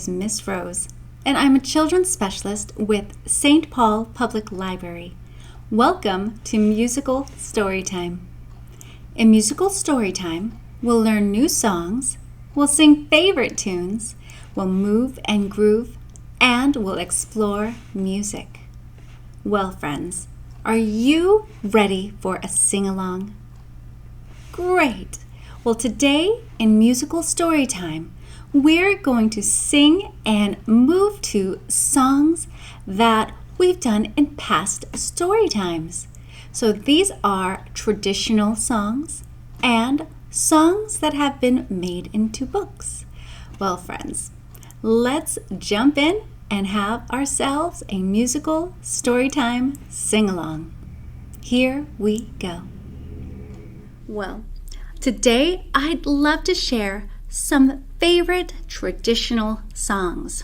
is Miss Rose, and I'm a children's specialist with St. Paul Public Library. Welcome to Musical Storytime. In Musical Storytime, we'll learn new songs, we'll sing favorite tunes, we'll move and groove, and we'll explore music. Well, friends, are you ready for a sing-along? Great! Well, today in Musical Storytime, we're going to sing and move to songs that we've done in past story times. So these are traditional songs and songs that have been made into books. Well, friends, let's jump in and have ourselves a musical storytime sing-along. Here we go. Well, today I'd love to share some favorite traditional songs.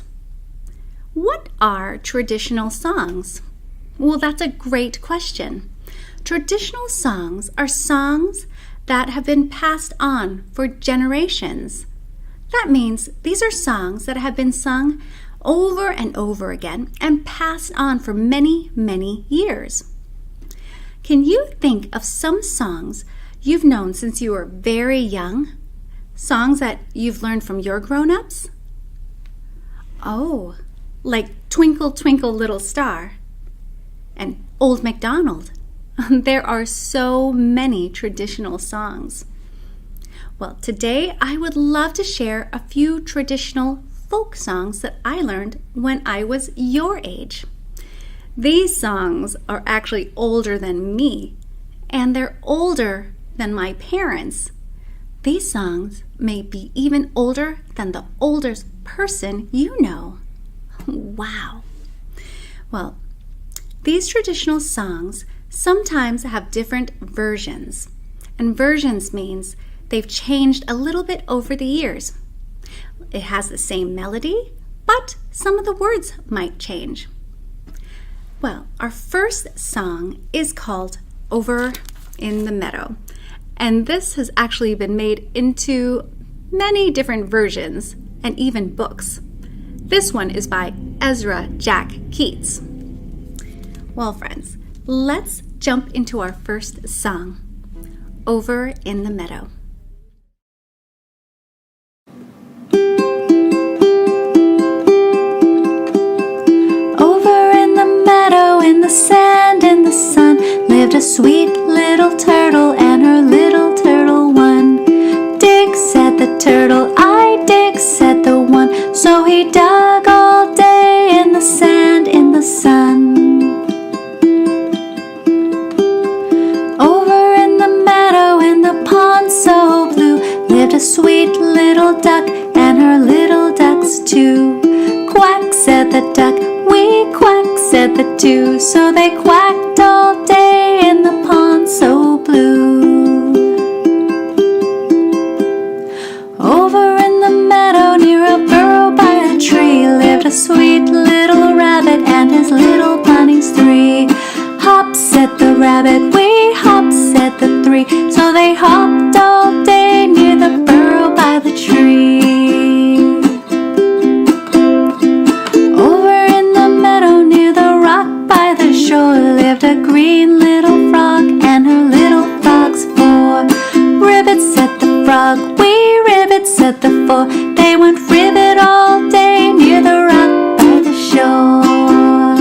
What are traditional songs? Well, that's a great question. Traditional songs are songs that have been passed on for generations. That means these are songs that have been sung over and over again and passed on for many, many years. Can you think of some songs you've known since you were very young? Songs that you've learned from your grown-ups? Oh, like Twinkle, Twinkle, Little Star and Old MacDonald. There are so many traditional songs. Well, today I would love to share a few traditional folk songs that I learned when I was your age. These songs are actually older than me, and they're older than my parents. These songs may be even older than the oldest person you know. Wow. Well, these traditional songs sometimes have different versions. And versions means they've changed a little bit over the years. It has the same melody, but some of the words might change. Well, our first song is called Over in the Meadow. And this has actually been made into many different versions and even books. This one is by Ezra Jack Keats. Well, friends, let's jump into our first song, Over in the Meadow. Over in the meadow, in the sand, in the sun, lived a sweet little turtle and her little turtle one. Dig, said the turtle, I dig, said the one. So he dug all day in the sand, in the sun. Over in the meadow, in the pond so blue, lived a sweet little duck and her little ducks too. Quack, said the duck, we quack, said the two. So they quacked all day in the pond so blue. Over in the meadow near a burrow by a tree lived a sweet little rabbit and his little bunnies three. Hop, said the rabbit, we hop, said the three. So they hopped all day near the burrow by the tree. Over in the meadow near the rock by the shore lived a green little frog and her little frogs four. Ribbit, said the frog, we ribbit, said the four. They went ribbit all day near the rock by the shore.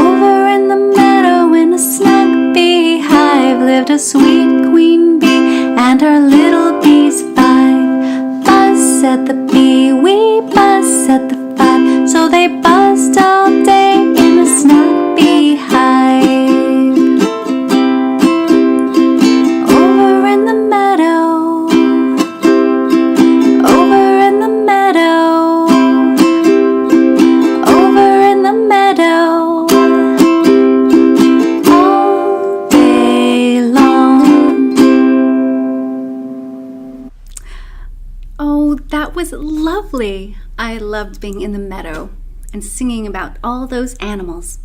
Over in the meadow in a snug beehive lived a sweet queen bee and her little bees five. Buzz, said the bee, we buzz, said the five. So they buzzed all day in a snug beehive. Over in the meadow, over in the meadow, over in the meadow, all day long. Oh, that was lovely. I loved being in the meadow and singing about all those animals.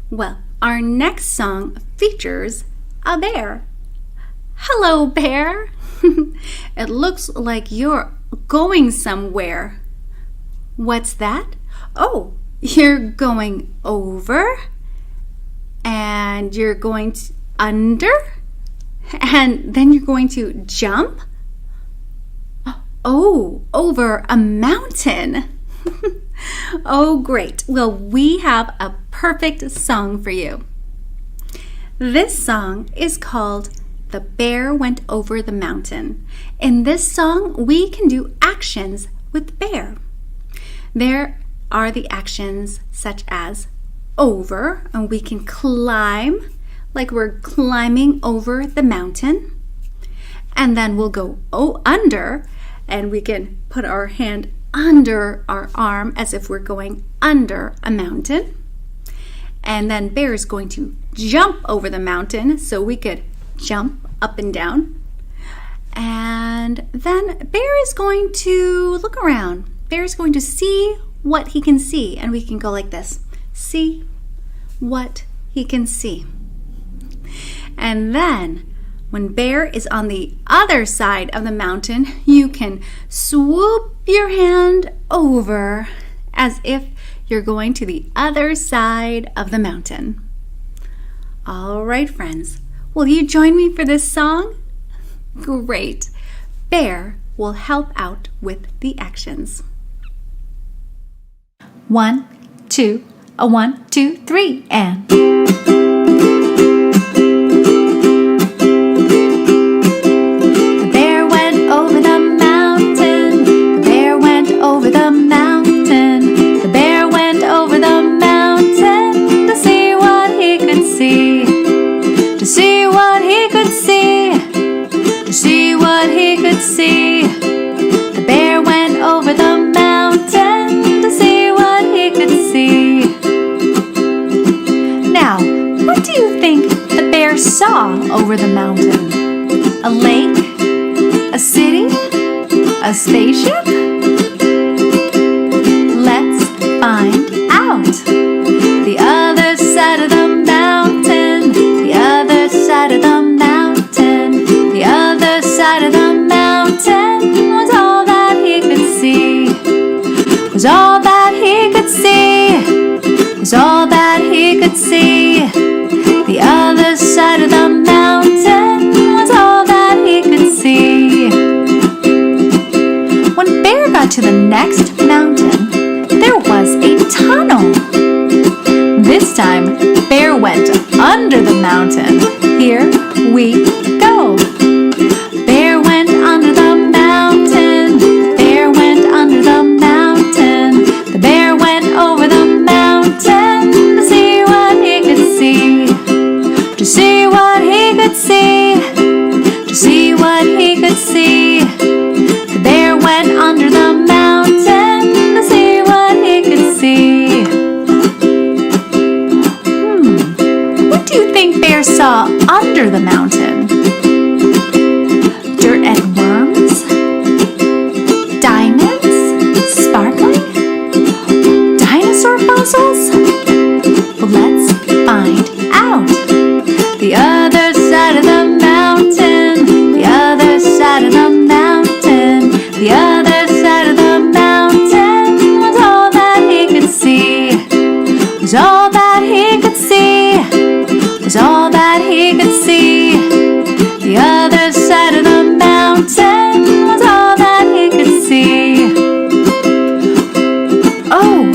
Well, our next song features a bear. Hello, bear. It looks like you're going somewhere. What's that? Oh, you're going over, and you're going under, and then you're going to jump. Oh, over a mountain. Oh, great. Well, we have a perfect song for you. This song is called The Bear Went Over the Mountain. In this song, we can do actions with bear. There are the actions such as over, and we can climb like we're climbing over the mountain. And then we'll go under, and we can put our hand under our arm as if we're going under a mountain. And then bear is going to jump over the mountain, so we could jump up and down. And then bear is going to look around. Bear is going to see what he can see, and we can go like this. See what he can see. And then when bear is on the other side of the mountain, you can swoop your hand over as if you're going to the other side of the mountain. All right, friends, will you join me for this song? Great. Bear will help out with the actions. 1, 2, 1, 2, 3, and... See, the bear went over the mountain to see what he could see. Now, what do you think the bear saw over the mountain? A lake? A city? A spaceship? Let's find out. The other side of the mountain, the other side of the mountain, the other side of the mountain was all that he could see. Was all that he could see. Was all that he could see. The other side of the mountain was all that he could see. When Bear got to the next mountain, there was a tunnel. This time, Bear went under the mountain. Here we go. Bear went under the mountain. Bear went under the mountain. The bear went over the mountain to see what he could see. To see what he could see. To see what he could see. The bear went under the mountain to see what he could see. What do you think Bear saw under the mountain? Dirt and worms? Diamonds? Sparkling? Dinosaur fossils? Well, let's find out. The other side of the mountain, the other side of the mountain, the other side of the mountain was all that he could see. Was all that he could see. Was all that he could see. The other side of the mountain was all that he could see. Oh,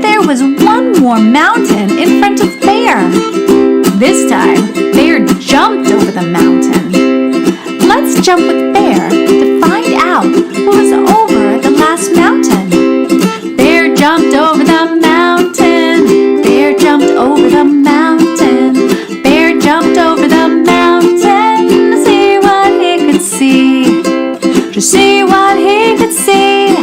there was one more mountain in front of Bear. This time, Bear jumped over the mountain. Let's jump with Bear to find out what was over the last mountain. Bear jumped over the mountain. Bear jumped over the mountain. Bear jumped over the mountain to see what he could see. To see what he could see.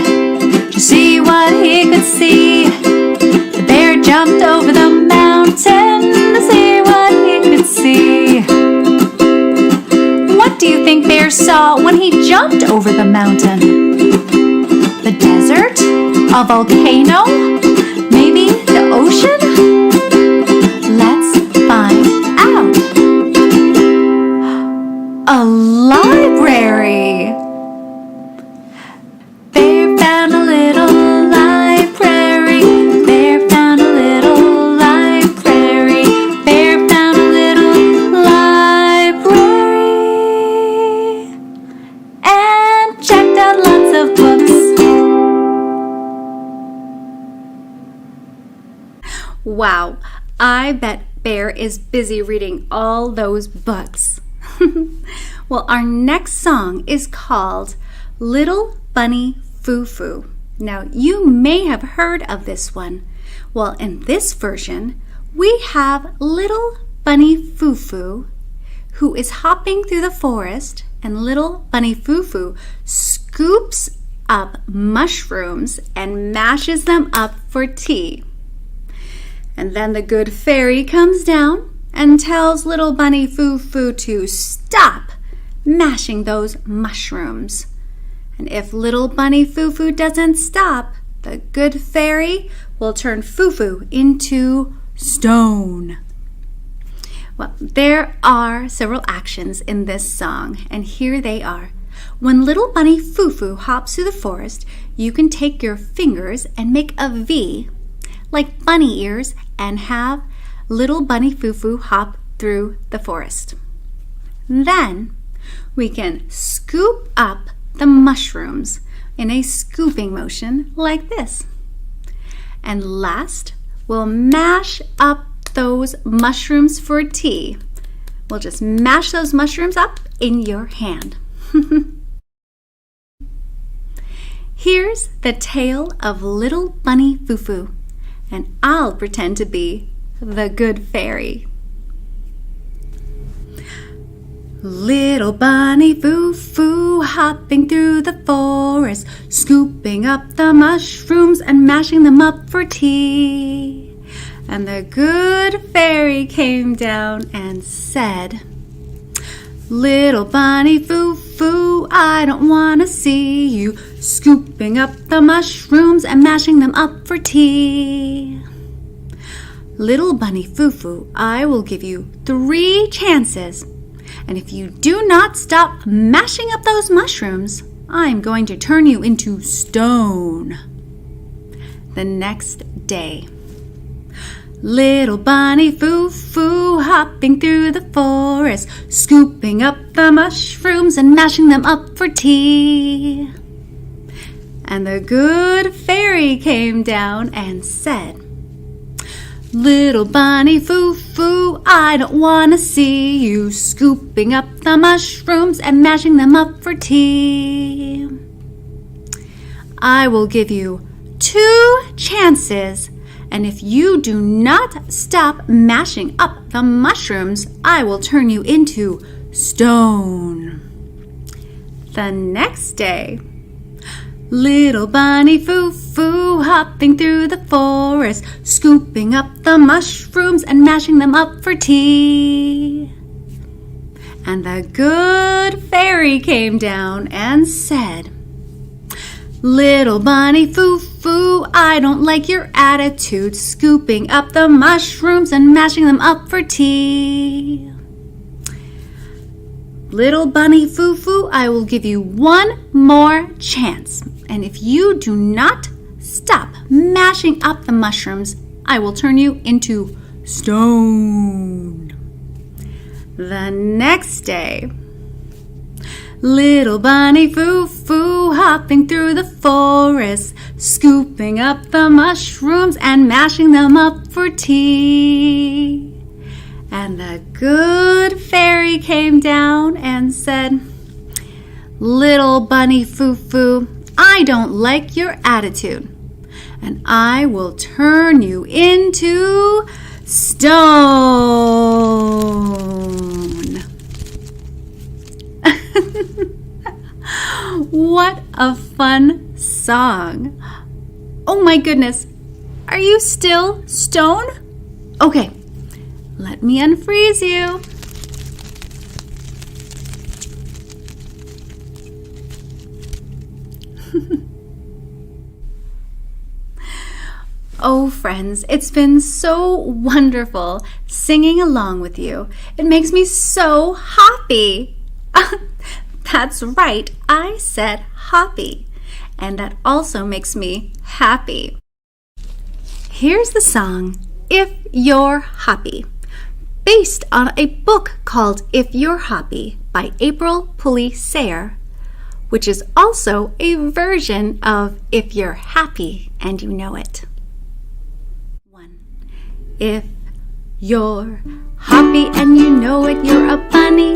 To see what he could see. The bear jumped over the mountain to see what he could see. What do you think Bear saw when he jumped over the mountain? The desert? A volcano? Maybe the ocean? Let's find out. A library! Wow, I bet Bear is busy reading all those books. Well, our next song is called Little Bunny Foo Foo. Now, you may have heard of this one. Well, in this version, we have little Bunny Foo Foo who is hopping through the forest, and little Bunny Foo Foo scoops up mushrooms and mashes them up for tea. And then the good fairy comes down and tells little Bunny Foo Foo to stop mashing those mushrooms. And if little Bunny Foo Foo doesn't stop, the good fairy will turn Foo Foo into stone. Well, there are several actions in this song, and here they are. When little Bunny Foo Foo hops through the forest, you can take your fingers and make a V like bunny ears and have little Bunny Foo Foo hop through the forest. Then we can scoop up the mushrooms in a scooping motion like this. And last, we'll mash up those mushrooms for tea. We'll just mash those mushrooms up in your hand. Here's the tale of little Bunny Foo Foo, and I'll pretend to be the good fairy. Little Bunny Foo Foo hopping through the forest, scooping up the mushrooms and mashing them up for tea. And the good fairy came down and said, Little Bunny Foo Foo, I don't want to see you scooping up the mushrooms and mashing them up for tea. Little Bunny Foo Foo, I will give you 3 chances. And if you do not stop mashing up those mushrooms, I'm going to turn you into stone. The next day, little Bunny Foo Foo hopping through the forest, scooping up the mushrooms and mashing them up for tea. And the good fairy came down and said, Little Bunny Foo Foo, I don't want to see you scooping up the mushrooms and mashing them up for tea. I will give you 2 chances, and if you do not stop mashing up the mushrooms, I will turn you into stone. The next day, little Bunny Foo Foo hopping through the forest, scooping up the mushrooms and mashing them up for tea. And the good fairy came down and said, Little Bunny Foo Foo, I don't like your attitude, scooping up the mushrooms and mashing them up for tea. Little Bunny Foo Foo, I will give you 1 more chance. And if you do not stop mashing up the mushrooms, I will turn you into stone. The next day, little Bunny Foo Foo hopping through the forest, scooping up the mushrooms and mashing them up for tea. And the good fairy came down and said, Little Bunny Foo Foo, I don't like your attitude, and I will turn you into stone. What a fun song. Oh my goodness, are you still stone? Okay, let me unfreeze you. Oh, friends, it's been so wonderful singing along with you. It makes me so happy. That's right, I said happy, and that also makes me happy. Here's the song, If You're Happy, based on a book called If You're Happy by April Pulley Sayre, which is also a version of If You're Happy and You Know It. If you're happy and you know it, you're a bunny.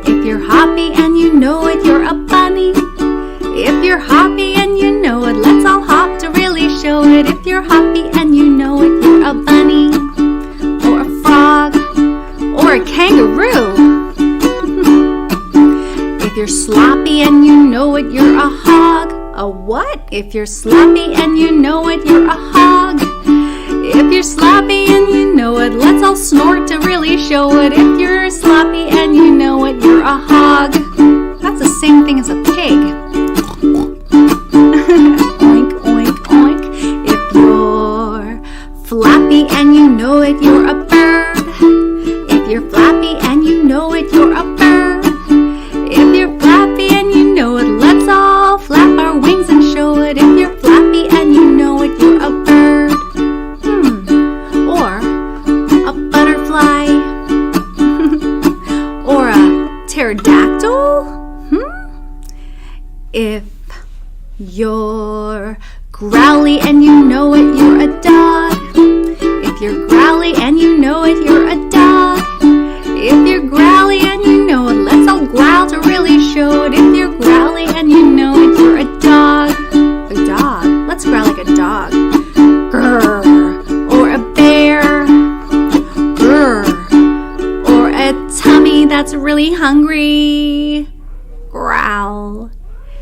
If you're happy and you know it, you're a bunny. If you're happy and you know it, let's all hop to really show it. If you're happy and you know it, you're a bunny, or a frog, or a kangaroo. If you're sloppy and you know it, you're a hog. A what? If you're sloppy and you know it, you're a hog. If you're sloppy and you know it, let's all snort to really show it. If you're sloppy and you know it, you're a hog. That's the same thing as a pig. Oink, oink, oink. If you're flappy and you know it, you're a bird. If you're flappy and you know it, you're a bird. If you're flappy and you know it, let's all flap our wings and show it. If you're flappy and you know it, you're a bird. Or a butterfly. Or a pterodactyl. If you're growly and you know it, you're a dog. If you're growly and you know it, you're a dog. If you're growly and you know it, let's all growl to really show it. If you're growly and you know it, you're a dog. A dog? Let's growl like a dog. Grrr. Or a bear. Grrr. Or a tummy that's really hungry. Growl.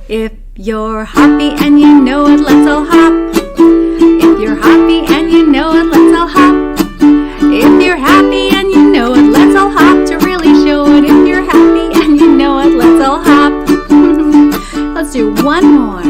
If you're happy and you know it, let's all hop. If you're happy and you know it, let's all hop. If you're happy and you know it, let's all hop to really show it. If you're happy and you know it, let's all hop. Let's do one more.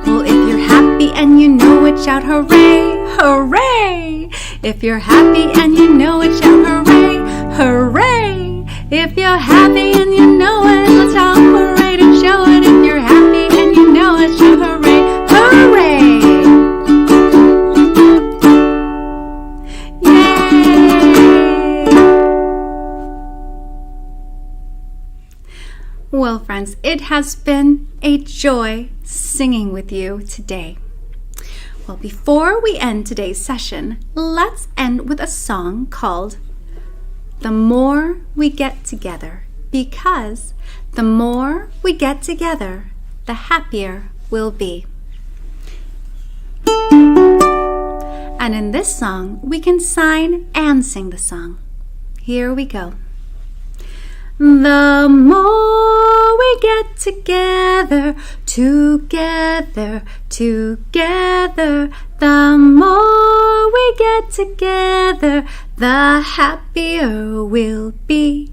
Well, if you're happy and you know it, shout hooray, hooray. If you're happy and you know it, shout hooray, hooray. If you're happy and you know it, let's shout hooray to show it. If you're happy and you know it, shout hooray, hooray. Well, friends, it has been a joy singing with you today. Well, before we end today's session, let's end with a song called The More We Get Together, because the more we get together, the happier we'll be. And in this song, we can sign and sing the song. Here we go. The more we get together, together, together, the more we get together, the happier we'll be.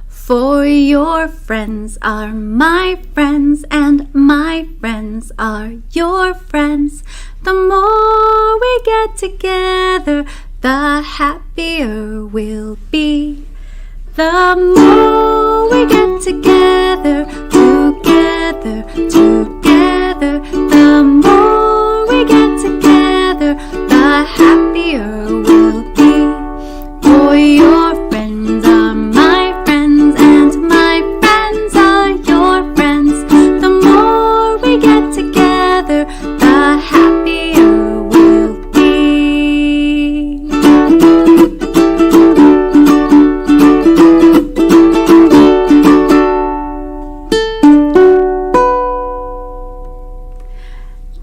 For your friends are my friends, and my friends are your friends. The more we get together, the happier we'll be. The more we get together, together, together, the more we get together, the happier we'll be. For your friends are my friends, and my friends are your friends. The more we get together, the happier we'll be.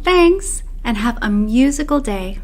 Thanks, and have a musical day.